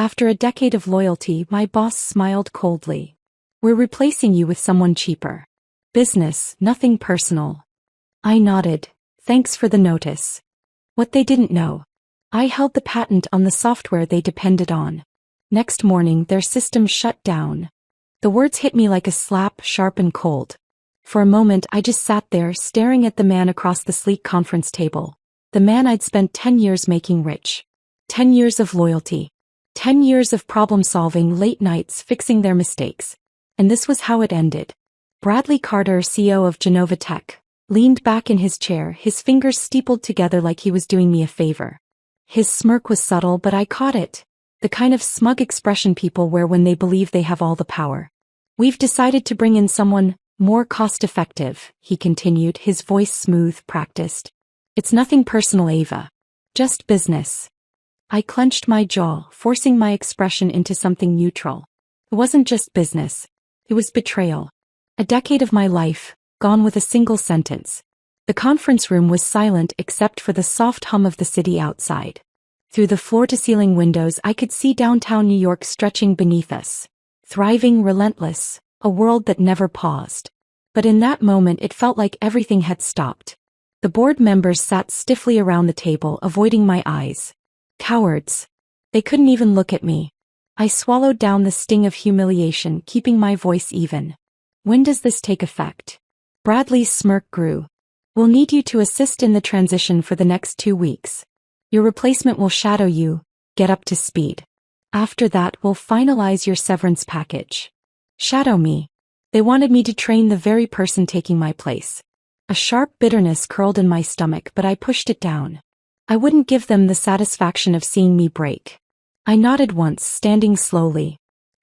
After a decade of loyalty, my boss smiled coldly. We're replacing you with someone cheaper. Business, nothing personal. I nodded. Thanks for the notice. What they didn't know. I held the patent on the software they depended on. Next morning, their system shut down. The words hit me like a slap, sharp and cold. For a moment, I just sat there, staring at the man across the sleek conference table. The man I'd spent 10 years making rich. 10 years of loyalty. 10 years of problem-solving, late nights, fixing their mistakes. And this was how it ended. Bradley Carter, CEO of Genova Tech, leaned back in his chair, his fingers steepled together like he was doing me a favor. His smirk was subtle, but I caught it. The kind of smug expression people wear when they believe they have all the power. We've decided to bring in someone more cost-effective, he continued, his voice smooth, practiced. It's nothing personal, Ava. Just business. I clenched my jaw, forcing my expression into something neutral. It wasn't just business. It was betrayal. A decade of my life, gone with a single sentence. The conference room was silent except for the soft hum of the city outside. Through the floor-to-ceiling windows I could see downtown New York stretching beneath us. Thriving, relentless, a world that never paused. But in that moment it felt like everything had stopped. The board members sat stiffly around the table, avoiding my eyes. Cowards. They couldn't even look at me. I swallowed down the sting of humiliation, keeping my voice even. When does this take effect? Bradley's smirk grew. We'll need you to assist in the transition for the next 2 weeks. Your replacement will shadow you, get up to speed. After that, we'll finalize your severance package. Shadow me. They wanted me to train the very person taking my place. A sharp bitterness curled in my stomach, but I pushed it down. I wouldn't give them the satisfaction of seeing me break. I nodded once, standing slowly.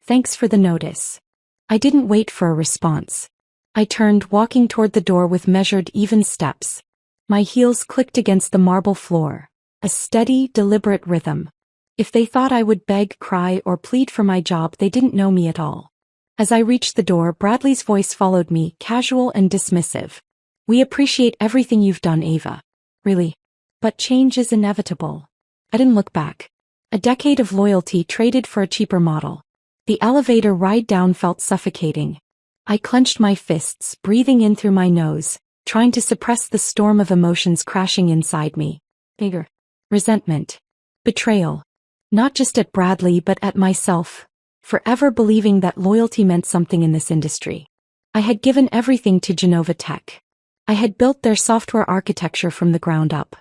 Thanks for the notice. I didn't wait for a response. I turned, walking toward the door with measured, even steps. My heels clicked against the marble floor. A steady, deliberate rhythm. If they thought I would beg, cry, or plead for my job, they didn't know me at all. As I reached the door, Bradley's voice followed me, casual and dismissive. We appreciate everything you've done, Ava. Really. But change is inevitable. I didn't look back. A decade of loyalty traded for a cheaper model. The elevator ride down felt suffocating. I clenched my fists, breathing in through my nose, trying to suppress the storm of emotions crashing inside me. Anger. Resentment. Betrayal. Not just at Bradley but at myself. Forever believing that loyalty meant something in this industry. I had given everything to Genova Tech. I had built their software architecture from the ground up.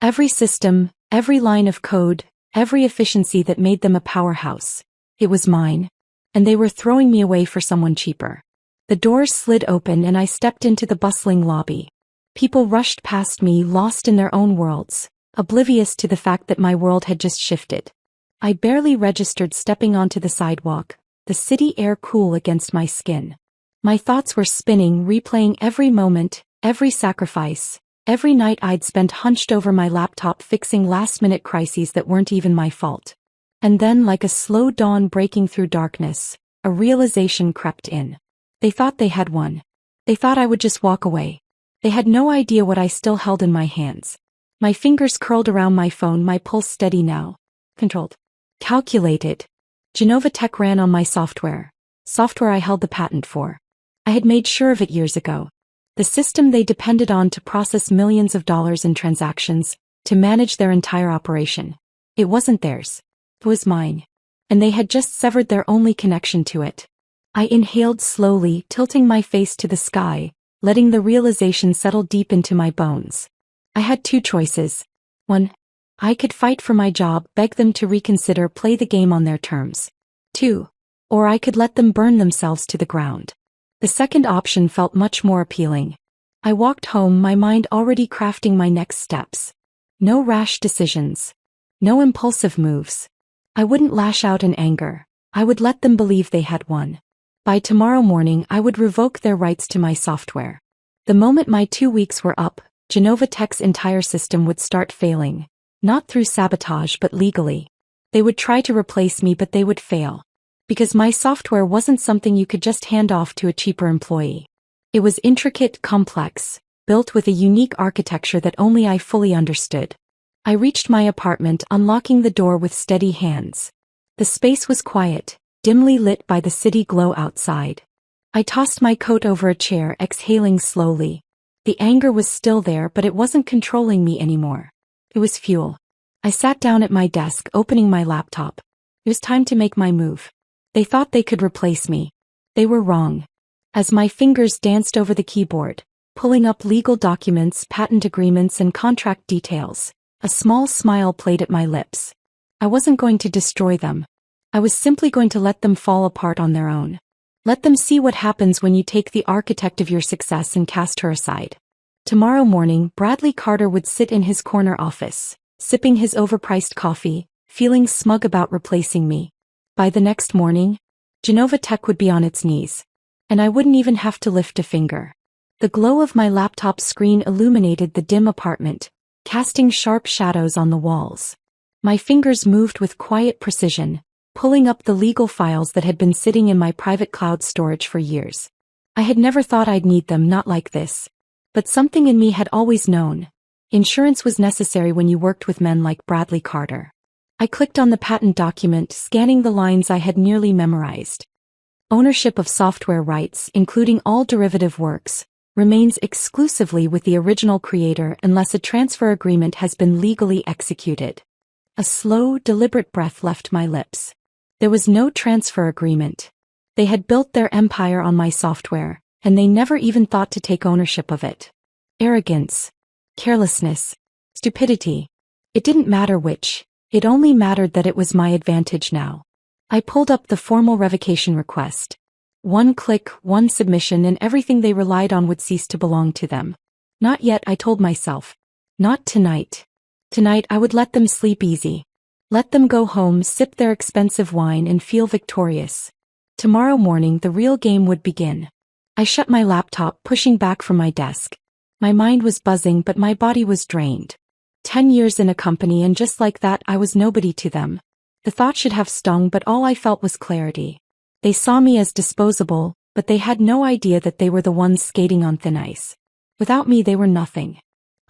Every system, every line of code, every efficiency that made them a powerhouse. It was mine. And they were throwing me away for someone cheaper. The doors slid open and I stepped into the bustling lobby. People rushed past me, lost in their own worlds, oblivious to the fact that my world had just shifted. I barely registered stepping onto the sidewalk, the city air cool against my skin. My thoughts were spinning, replaying every moment, every sacrifice, every night I'd spent hunched over my laptop fixing last-minute crises that weren't even my fault. And then, like a slow dawn breaking through darkness, a realization crept in. They thought they had won. They thought I would just walk away. They had no idea what I still held in my hands. My fingers curled around my phone, my pulse steady now. Controlled. Calculated. Genova Tech ran on my software. Software I held the patent for. I had made sure of it years ago. The system they depended on to process millions of dollars in transactions, to manage their entire operation. It wasn't theirs. It was mine. And they had just severed their only connection to it. I inhaled slowly, tilting my face to the sky, letting the realization settle deep into my bones. I had 2 choices. 1. I could fight for my job, beg them to reconsider, play the game on their terms. 2. Or I could let them burn themselves to the ground. The second option felt much more appealing. I walked home, my mind already crafting my next steps. No rash decisions. No impulsive moves. I wouldn't lash out in anger. I would let them believe they had won. By tomorrow morning I would revoke their rights to my software. The moment my 2 weeks were up, Genova Tech's entire system would start failing. Not through sabotage but legally. They would try to replace me but they would fail. Because my software wasn't something you could just hand off to a cheaper employee. It was intricate, complex, built with a unique architecture that only I fully understood. I reached my apartment, unlocking the door with steady hands. The space was quiet, dimly lit by the city glow outside. I tossed my coat over a chair, exhaling slowly. The anger was still there, but it wasn't controlling me anymore. It was fuel. I sat down at my desk, opening my laptop. It was time to make my move. They thought they could replace me. They were wrong. As my fingers danced over the keyboard, pulling up legal documents, patent agreements, and contract details, a small smile played at my lips. I wasn't going to destroy them. I was simply going to let them fall apart on their own. Let them see what happens when you take the architect of your success and cast her aside. Tomorrow morning, Bradley Carter would sit in his corner office, sipping his overpriced coffee, feeling smug about replacing me. By the next morning, Genova Tech would be on its knees. And I wouldn't even have to lift a finger. The glow of my laptop screen illuminated the dim apartment, casting sharp shadows on the walls. My fingers moved with quiet precision, pulling up the legal files that had been sitting in my private cloud storage for years. I had never thought I'd need them, not like this. But something in me had always known. Insurance was necessary when you worked with men like Bradley Carter. I clicked on the patent document, scanning the lines I had nearly memorized. Ownership of software rights, including all derivative works, remains exclusively with the original creator unless a transfer agreement has been legally executed. A slow, deliberate breath left my lips. There was no transfer agreement. They had built their empire on my software, and they never even thought to take ownership of it. Arrogance, carelessness, stupidity. It didn't matter which, it only mattered that it was my advantage now. I pulled up the formal revocation request. One click, one submission, and everything they relied on would cease to belong to them. Not yet, I told myself. Not tonight. Tonight I would let them sleep easy. Let them go home, sip their expensive wine, and feel victorious. Tomorrow morning the real game would begin. I shut my laptop, pushing back from my desk. My mind was buzzing, but my body was drained. 10 years in a company, and just like that I was nobody to them. The thought should have stung, but all I felt was clarity. They saw me as disposable, but they had no idea that they were the ones skating on thin ice. Without me they were nothing.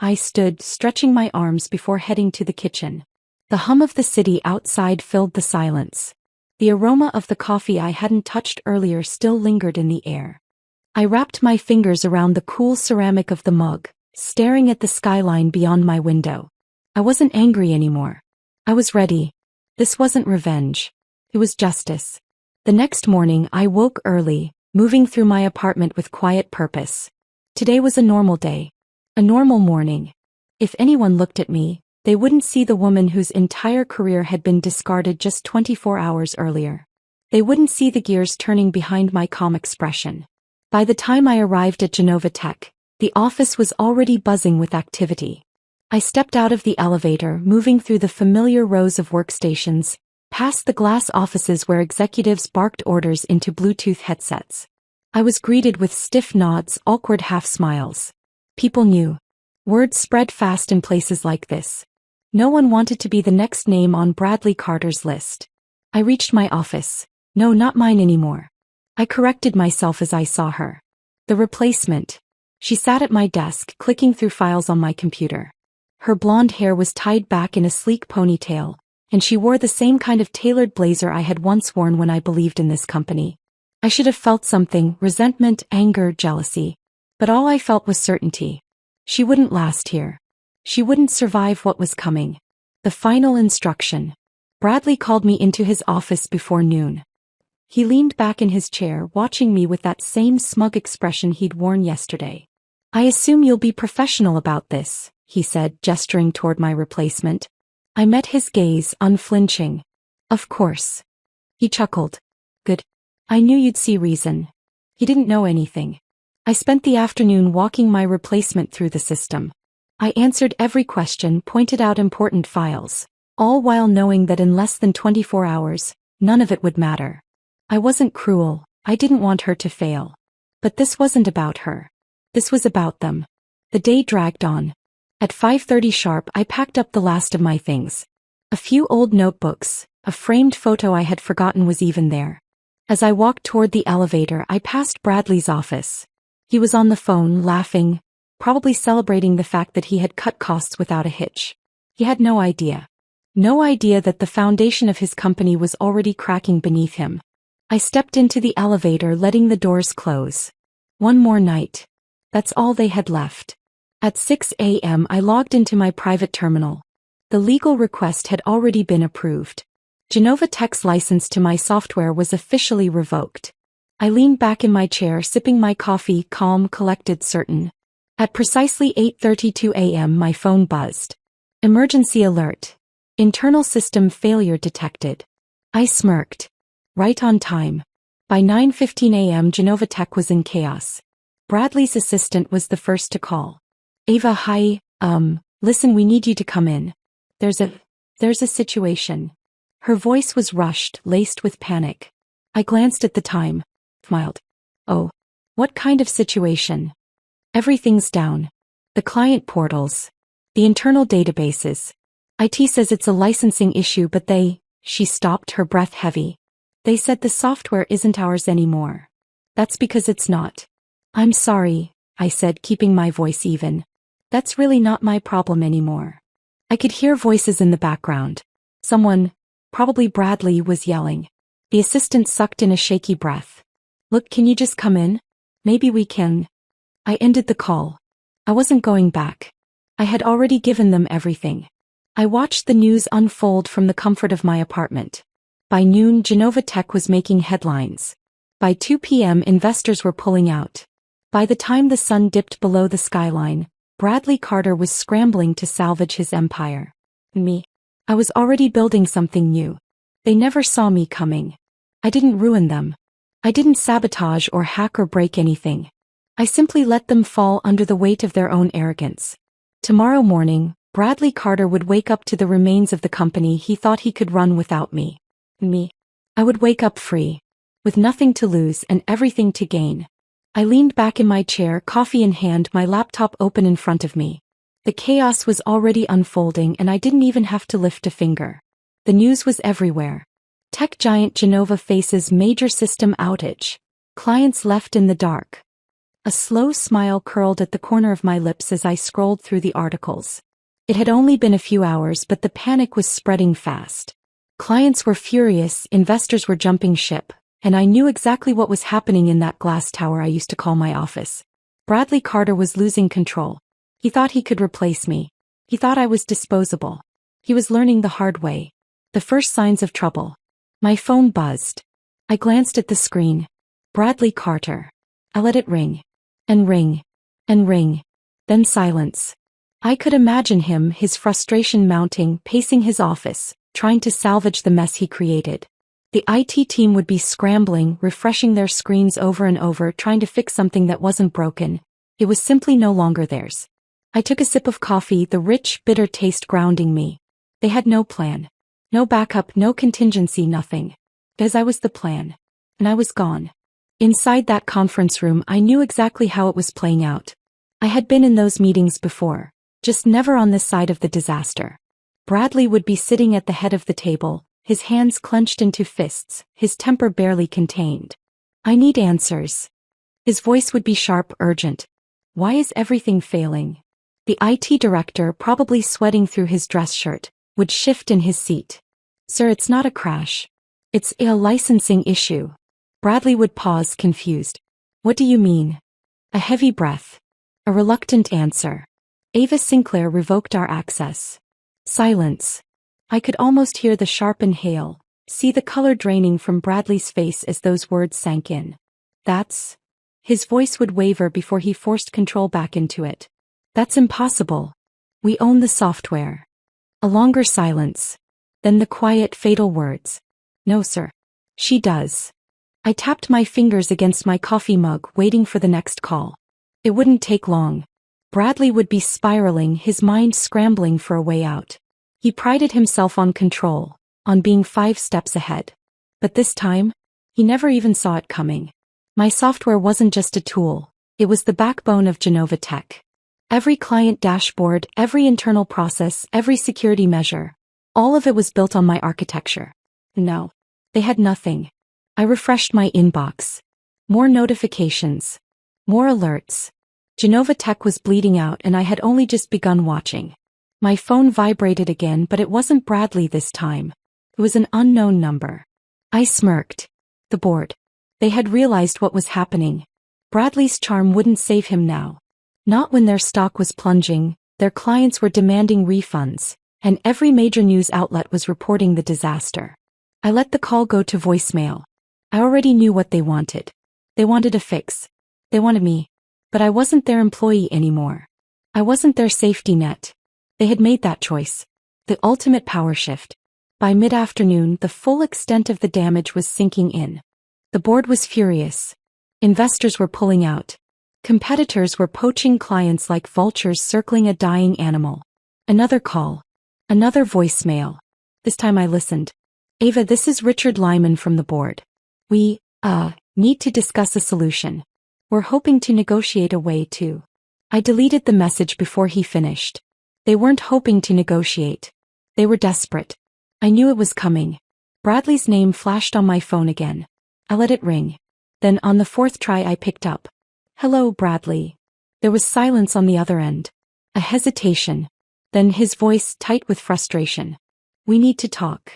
I stood, stretching my arms before heading to the kitchen. The hum of the city outside filled the silence. The aroma of the coffee I hadn't touched earlier still lingered in the air. I wrapped my fingers around the cool ceramic of the mug, staring at the skyline beyond my window. I wasn't angry anymore. I was ready. This wasn't revenge. It was justice. The next morning I woke early, moving through my apartment with quiet purpose. Today was a normal day. A normal morning. If anyone looked at me, they wouldn't see the woman whose entire career had been discarded just 24 hours earlier. They wouldn't see the gears turning behind my calm expression. By the time I arrived at Genova Tech, the office was already buzzing with activity. I stepped out of the elevator, moving through the familiar rows of workstations, past the glass offices where executives barked orders into Bluetooth headsets. I was greeted with stiff nods, awkward half-smiles. People knew. Word spread fast in places like this. No one wanted to be the next name on Bradley Carter's list. I reached my office. No, not mine anymore. I corrected myself as I saw her. The replacement. She sat at my desk, clicking through files on my computer. Her blonde hair was tied back in a sleek ponytail, and she wore the same kind of tailored blazer I had once worn when I believed in this company. I should have felt something, resentment, anger, jealousy. But all I felt was certainty. She wouldn't last here. She wouldn't survive what was coming. The final instruction. Bradley called me into his office before noon. He leaned back in his chair, watching me with that same smug expression he'd worn yesterday. "I assume you'll be professional about this," he said, gesturing toward my replacement. I met his gaze, unflinching. "Of course." He chuckled. "Good. I knew you'd see reason." He didn't know anything. I spent the afternoon walking my replacement through the system. I answered every question, pointed out important files, all while knowing that in less than 24 hours, none of it would matter. I wasn't cruel. I didn't want her to fail. But this wasn't about her. This was about them. The day dragged on. At 5:30 sharp, I packed up the last of my things. A few old notebooks, a framed photo I had forgotten was even there. As I walked toward the elevator, I passed Bradley's office. He was on the phone, laughing, probably celebrating the fact that he had cut costs without a hitch. He had no idea. No idea that the foundation of his company was already cracking beneath him. I stepped into the elevator, letting the doors close. One more night. That's all they had left. At 6 a.m. I logged into my private terminal. The legal request had already been approved. Genova Tech's license to my software was officially revoked. I leaned back in my chair, sipping my coffee, calm, collected, certain. At precisely 8:32 a.m. my phone buzzed. Emergency alert. Internal system failure detected. I smirked. Right on time. By 9:15 a.m. Genova Tech was in chaos. Bradley's assistant was the first to call. Ava, hi, listen, we need you to come in. There's a situation. Her voice was rushed, laced with panic. I glanced at the time. Smiled. Oh. What kind of situation? Everything's down. The client portals. The internal databases. IT says it's a licensing issue, but she stopped, her breath heavy. They said the software isn't ours anymore. That's because it's not. I'm sorry, I said, keeping my voice even. That's really not my problem anymore. I could hear voices in the background. Someone, probably Bradley, was yelling. The assistant sucked in a shaky breath. Look, can you just come in? Maybe we can. I ended the call. I wasn't going back. I had already given them everything. I watched the news unfold from the comfort of my apartment. By noon, Genova Tech was making headlines. By 2 p.m. investors were pulling out. By the time the sun dipped below the skyline, Bradley Carter was scrambling to salvage his empire. Me. I was already building something new. They never saw me coming. I didn't ruin them. I didn't sabotage or hack or break anything. I simply let them fall under the weight of their own arrogance. Tomorrow morning, Bradley Carter would wake up to the remains of the company he thought he could run without me. I would wake up free, with nothing to lose and everything to gain. I leaned back in my chair, coffee in hand, my laptop open in front of me. The chaos was already unfolding and I didn't even have to lift a finger. The news was everywhere. Tech giant Genova faces major system outage. Clients left in the dark. A slow smile curled at the corner of my lips as I scrolled through the articles. It had only been a few hours, but the panic was spreading fast. Clients were furious, investors were jumping ship, and I knew exactly what was happening in that glass tower I used to call my office. Bradley Carter was losing control. He thought he could replace me. He thought I was disposable. He was learning the hard way. The first signs of trouble. My phone buzzed. I glanced at the screen. Bradley Carter. I let it ring. And ring. And ring. Then silence. I could imagine him, his frustration mounting, pacing his office, trying to salvage the mess he created. The IT team would be scrambling, refreshing their screens over and over, trying to fix something that wasn't broken. It was simply no longer theirs. I took a sip of coffee, the rich, bitter taste grounding me. They had no plan. No backup, no contingency, nothing. Because I was the plan. And I was gone. Inside that conference room, I knew exactly how it was playing out. I had been in those meetings before, just never on this side of the disaster. Bradley would be sitting at the head of the table, his hands clenched into fists, his temper barely contained. I need answers. His voice would be sharp, urgent. Why is everything failing? The IT director, probably sweating through his dress shirt, would shift in his seat. Sir, it's not a crash. It's a licensing issue. Bradley would pause, confused. What do you mean? A heavy breath. A reluctant answer. Ava Sinclair revoked our access. Silence. I could almost hear the sharp inhale, see the color draining from Bradley's face as those words sank in. That's... His voice would waver before he forced control back into it. That's impossible. We own the software. A longer silence. Then the quiet, fatal words. No, sir. She does. I tapped my fingers against my coffee mug, waiting for the next call. It wouldn't take long. Bradley would be spiraling, his mind scrambling for a way out. He prided himself on control, on being 5 steps ahead. But this time, he never even saw it coming. My software wasn't just a tool, it was the backbone of Genova Tech. Every client dashboard, every internal process, every security measure, all of it was built on my architecture. No, they had nothing. I refreshed my inbox. More notifications. More alerts. Genova Tech was bleeding out and I had only just begun watching. My phone vibrated again, but it wasn't Bradley this time. It was an unknown number. I smirked. The board. They had realized what was happening. Bradley's charm wouldn't save him now. Not when their stock was plunging, their clients were demanding refunds, and every major news outlet was reporting the disaster. I let the call go to voicemail. I already knew what they wanted. They wanted a fix. They wanted me. But I wasn't their employee anymore. I wasn't their safety net. They had made that choice. The ultimate power shift. By mid-afternoon, the full extent of the damage was sinking in. The board was furious. Investors were pulling out. Competitors were poaching clients like vultures circling a dying animal. Another call. Another voicemail. This time I listened. Ava, this is Richard Lyman from the board. We, need to discuss a solution. We're hoping to negotiate a way to. I deleted the message before he finished. They weren't hoping to negotiate. They were desperate. I knew it was coming. Bradley's name flashed on my phone again. I let it ring. Then on the fourth try I picked up. Hello, Bradley. There was silence on the other end. A hesitation. Then his voice tight with frustration. We need to talk.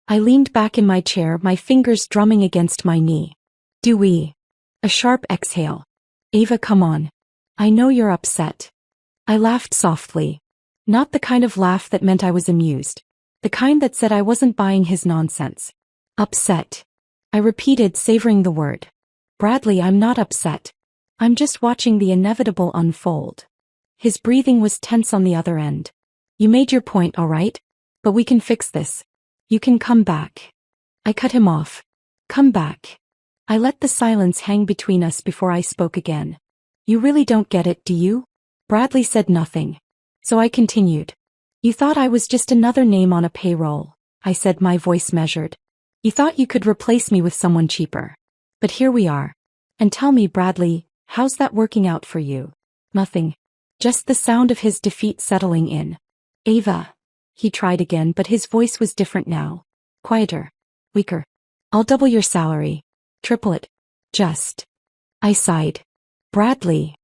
I leaned back in my chair, my fingers drumming against my knee. Do we? A sharp exhale. Ava, come on. I know you're upset. I laughed softly. Not the kind of laugh that meant I was amused. The kind that said I wasn't buying his nonsense. Upset. I repeated, savoring the word. Bradley, I'm not upset. I'm just watching the inevitable unfold. His breathing was tense on the other end. You made your point, all right? But we can fix this. You can come back. I cut him off. Come back. I let the silence hang between us before I spoke again. You really don't get it, do you? Bradley said nothing. So I continued. You thought I was just another name on a payroll, I said, my voice measured. You thought you could replace me with someone cheaper. But here we are. And tell me, Bradley, how's that working out for you? Nothing. Just the sound of his defeat settling in. Ava. He tried again, but his voice was different now. Quieter. Weaker. I'll double your salary. Triple it. Just. I sighed. Bradley.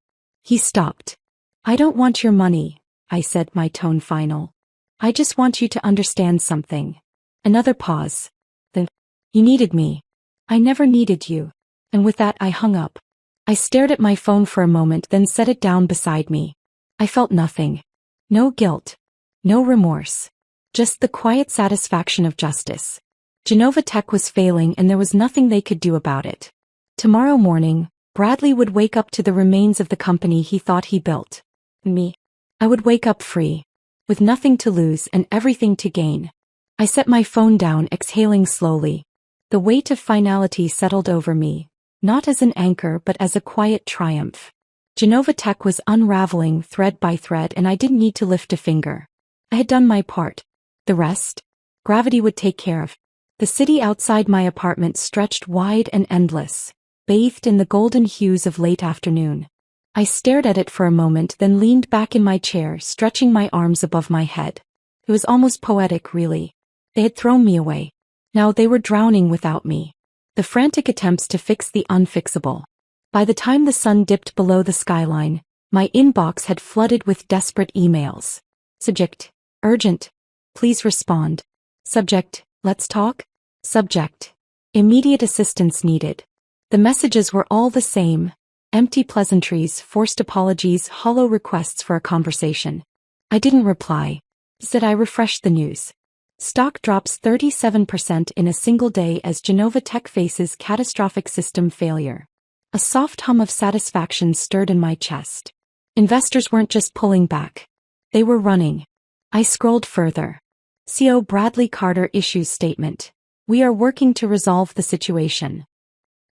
He stopped. I don't want your money, I said, my tone final. I just want you to understand something. Another pause. Then. You needed me. I never needed you. And with that I hung up. I stared at my phone for a moment, then set it down beside me. I felt nothing. No guilt. No remorse. Just the quiet satisfaction of justice. Genova Tech was failing and there was nothing they could do about it. Tomorrow morning, Bradley would wake up to the remains of the company he thought he built. Me. I would wake up free. With nothing to lose and everything to gain. I set my phone down, exhaling slowly. The weight of finality settled over me, not as an anchor but as a quiet triumph. Genova Tech was unraveling thread by thread and I didn't need to lift a finger. I had done my part. The rest? Gravity would take care of. The city outside my apartment stretched wide and endless, bathed in the golden hues of late afternoon. I stared at it for a moment, then leaned back in my chair, stretching my arms above my head. It was almost poetic, really. They had thrown me away. Now they were drowning without me. The frantic attempts to fix the unfixable. By the time the sun dipped below the skyline, my inbox had flooded with desperate emails. Subject: urgent. Please respond. Subject: let's talk. Subject: immediate assistance needed. The messages were all the same. Empty pleasantries, forced apologies, hollow requests for a conversation. I didn't reply. Instead I refreshed the news. Stock drops 37% in a single day as Genova Tech faces catastrophic system failure. A soft hum of satisfaction stirred in my chest. Investors weren't just pulling back. They were running. I scrolled further. CEO Bradley Carter issues statement. We are working to resolve the situation.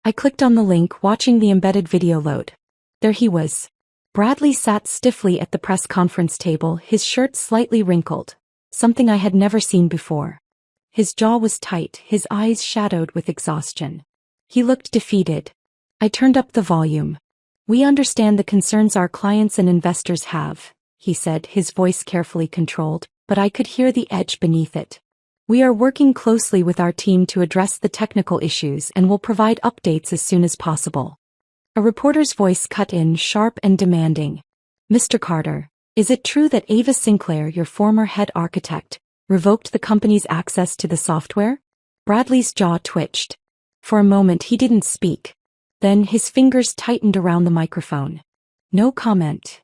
I clicked on the link, watching the embedded video load. There he was. Bradley sat stiffly at the press conference table, his shirt slightly wrinkled. Something I had never seen before. His jaw was tight, his eyes shadowed with exhaustion. He looked defeated. I turned up the volume. We understand the concerns our clients and investors have, he said, his voice carefully controlled, but I could hear the edge beneath it. We are working closely with our team to address the technical issues and will provide updates as soon as possible. A reporter's voice cut in, sharp and demanding. Mr. Carter, Is it true that Ava Sinclair, your former head architect, revoked the company's access to the software? Bradley's jaw twitched. For a moment he didn't speak. Then his fingers tightened around the microphone. No comment.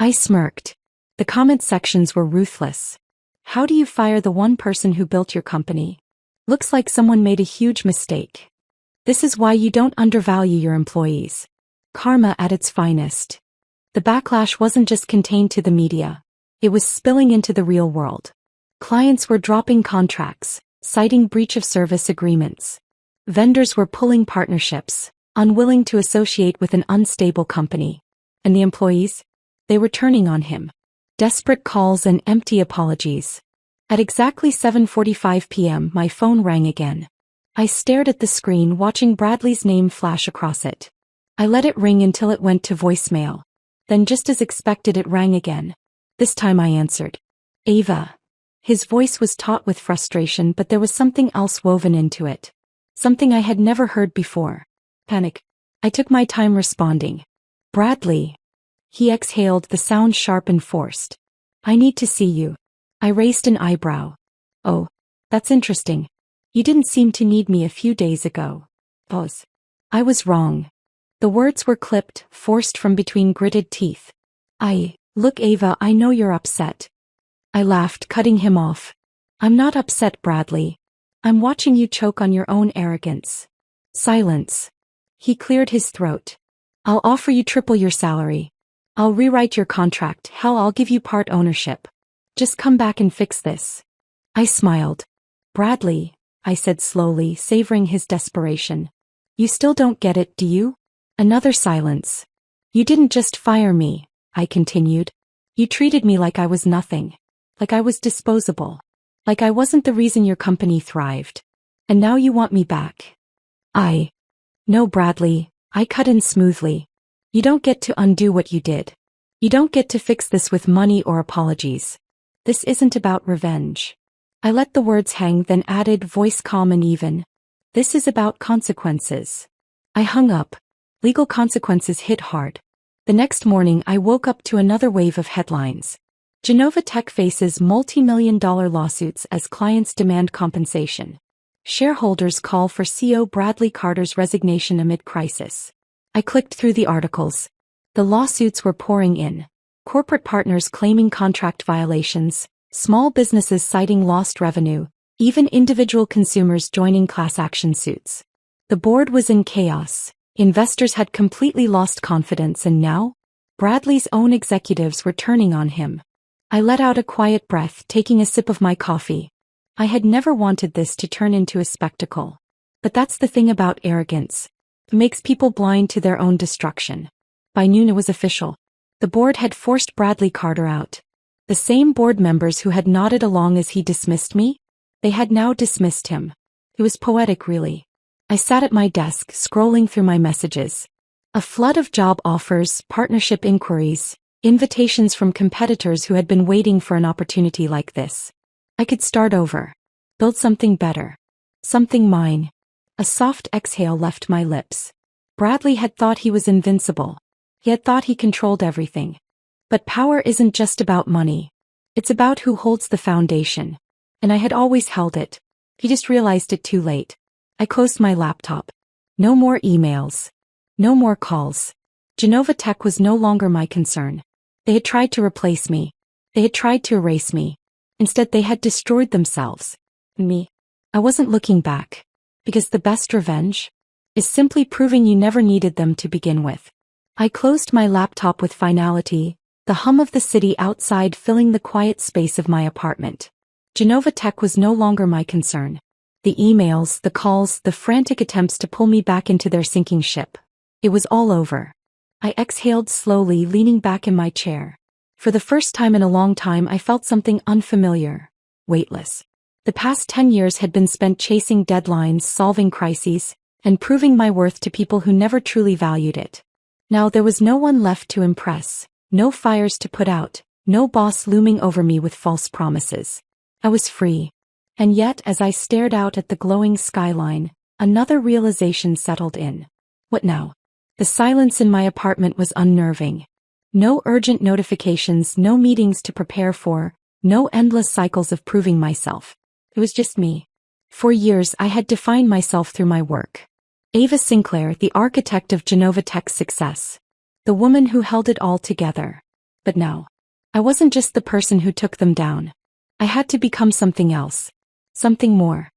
I smirked. The comment sections were ruthless. How do you fire the one person who built your company? Looks like someone made a huge mistake. This is why you don't undervalue your employees. Karma at its finest. The backlash wasn't just contained to the media. It was spilling into the real world. Clients were dropping contracts, citing breach of service agreements. Vendors were pulling partnerships, unwilling to associate with an unstable company. And the employees? They were turning on him. Desperate calls and empty apologies. At exactly 7:45 p.m. my phone rang again. I stared at the screen, watching Bradley's name flash across it. I let it ring until it went to voicemail. Then, just as expected, it rang again. This time I answered. Ava. His voice was taut with frustration, but there was something else woven into it. Something I had never heard before. Panic. I took my time responding. Bradley. He exhaled, the sound sharp and forced. I need to see you. I raised an eyebrow. Oh, that's interesting. You didn't seem to need me a few days ago. Pause. I was wrong. The words were clipped, forced from between gritted teeth. Look Ava, I know you're upset. I laughed, cutting him off. I'm not upset, Bradley. I'm watching you choke on your own arrogance. Silence. He cleared his throat. I'll offer you triple your salary. I'll rewrite your contract. Hell, I'll give you part ownership. Just come back and fix this. I smiled. Bradley, I said slowly, savoring his desperation. You still don't get it, do you? Another silence. You didn't just fire me, I continued. You treated me like I was nothing. Like I was disposable. Like I wasn't the reason your company thrived. And now you want me back. No, Bradley, I cut in smoothly. You don't get to undo what you did. You don't get to fix this with money or apologies. This isn't about revenge. I let the words hang, then added, voice calm and even. This is about consequences. I hung up. Legal consequences hit hard. The next morning I woke up to another wave of headlines. Genova Tech faces multi-million-dollar lawsuits as clients demand compensation. Shareholders call for CEO Bradley Carter's resignation amid crisis. I clicked through the articles. The lawsuits were pouring in. Corporate partners claiming contract violations, small businesses citing lost revenue, even individual consumers joining class action suits. The board was in chaos. Investors had completely lost confidence, and now, Bradley's own executives were turning on him. I let out a quiet breath, taking a sip of my coffee. I had never wanted this to turn into a spectacle. But that's the thing about arrogance. It makes people blind to their own destruction. By noon it was official. The board had forced Bradley Carter out. The same board members who had nodded along as he dismissed me, they had now dismissed him. It was poetic, really. I sat at my desk, scrolling through my messages. A flood of job offers, partnership inquiries, invitations from competitors who had been waiting for an opportunity like this. I could start over. Build something better. Something mine. A soft exhale left my lips. Bradley had thought he was invincible. He had thought he controlled everything. But power isn't just about money. It's about who holds the foundation. And I had always held it. He just realized it too late. I closed my laptop. No more emails. No more calls. Genova Tech was no longer my concern. They had tried to replace me. They had tried to erase me. Instead, they had destroyed themselves. Me. I wasn't looking back. Because the best revenge is simply proving you never needed them to begin with. I closed my laptop with finality, the hum of the city outside filling the quiet space of my apartment. Genova Tech was no longer my concern. The emails, the calls, the frantic attempts to pull me back into their sinking ship. It was all over. I exhaled slowly, leaning back in my chair. For the first time in a long time I felt something unfamiliar. Weightless. The past 10 years had been spent chasing deadlines, solving crises, and proving my worth to people who never truly valued it. Now there was no one left to impress, no fires to put out, no boss looming over me with false promises. I was free. And yet, as I stared out at the glowing skyline, another realization settled in. What now? The silence in my apartment was unnerving. No urgent notifications, no meetings to prepare for, no endless cycles of proving myself. It was just me. For years I had defined myself through my work. Ava Sinclair, the architect of Genova Tech's success. The woman who held it all together. But now, I wasn't just the person who took them down. I had to become something else. Something more.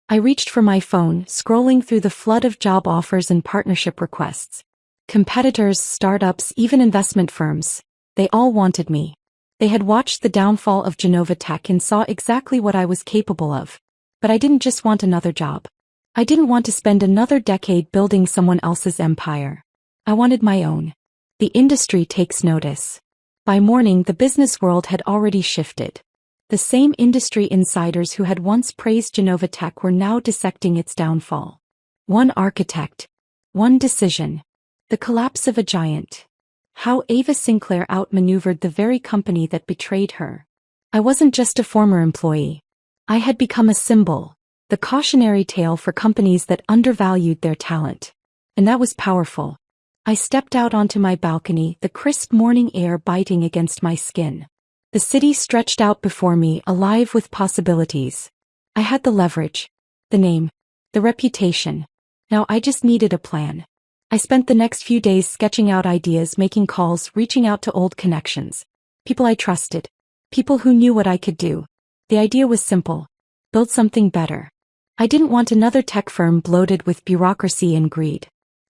I reached for my phone, scrolling through the flood of job offers and partnership requests. Competitors, startups, even investment firms. They all wanted me. They had watched the downfall of Genova Tech and saw exactly what I was capable of. But I didn't just want another job. I didn't want to spend another decade building someone else's empire. I wanted my own. The industry takes notice. By morning, the business world had already shifted. The same industry insiders who had once praised Genova Tech were now dissecting its downfall. One architect. One decision. The collapse of a giant. How Ava Sinclair outmaneuvered the very company that betrayed her. I wasn't just a former employee. I had become a symbol, the cautionary tale for companies that undervalued their talent. And that was powerful. I stepped out onto my balcony, the crisp morning air biting against my skin. The city stretched out before me, alive with possibilities. I had the leverage, the name, the reputation. Now I just needed a plan. I spent the next few days sketching out ideas, making calls, reaching out to old connections. People I trusted. People who knew what I could do. The idea was simple. Build something better. I didn't want another tech firm bloated with bureaucracy and greed.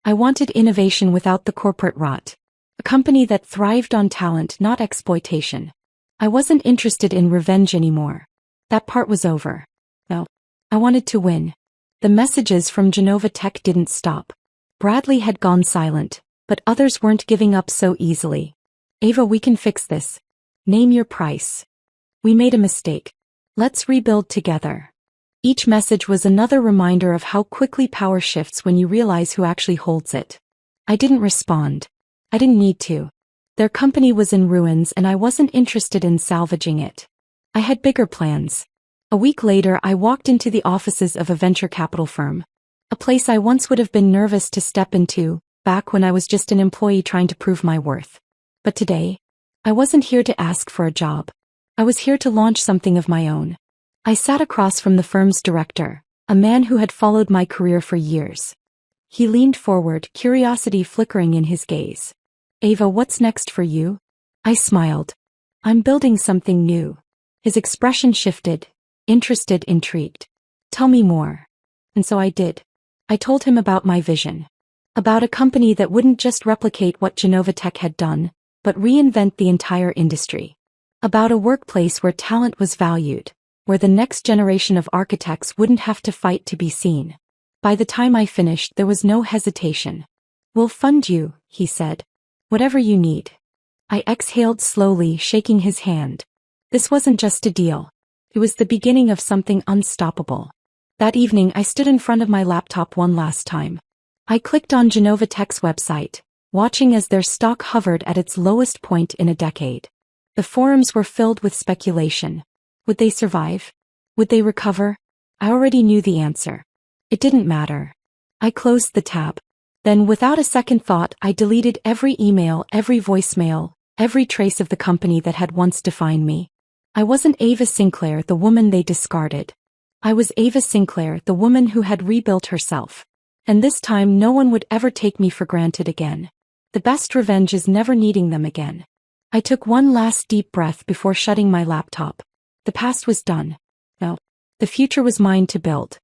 I wanted innovation without the corporate rot. A company that thrived on talent, not exploitation. I wasn't interested in revenge anymore. That part was over. No. I wanted to win. The messages from Genova Tech didn't stop. Bradley had gone silent, but others weren't giving up so easily. Ava, we can fix this. Name your price. We made a mistake. Let's rebuild together. Each message was another reminder of how quickly power shifts when you realize who actually holds it. I didn't respond. I didn't need to. Their company was in ruins and I wasn't interested in salvaging it. I had bigger plans. A week later, I walked into the offices of a venture capital firm. A place I once would have been nervous to step into, back when I was just an employee trying to prove my worth. But today, I wasn't here to ask for a job. I was here to launch something of my own. I sat across from the firm's director, a man who had followed my career for years. He leaned forward, curiosity flickering in his gaze. Ava, what's next for you? I smiled. I'm building something new. His expression shifted, interested, intrigued. Tell me more. And so I did. I told him about my vision. About a company that wouldn't just replicate what Genova Tech had done, but reinvent the entire industry. About a workplace where talent was valued, where the next generation of architects wouldn't have to fight to be seen. By the time I finished, there was no hesitation. We'll fund you, he said. Whatever you need. I exhaled slowly, shaking his hand. This wasn't just a deal. It was the beginning of something unstoppable. That evening, I stood in front of my laptop one last time. I clicked on Genova Tech's website, watching as their stock hovered at its lowest point in a decade. The forums were filled with speculation. Would they survive? Would they recover? I already knew the answer. It didn't matter. I closed the tab. Then, without a second thought, I deleted every email, every voicemail, every trace of the company that had once defined me. I wasn't Ava Sinclair, the woman they discarded. I was Ava Sinclair, the woman who had rebuilt herself. And this time no one would ever take me for granted again. The best revenge is never needing them again. I took one last deep breath before shutting my laptop. The past was done. No. The future was mine to build.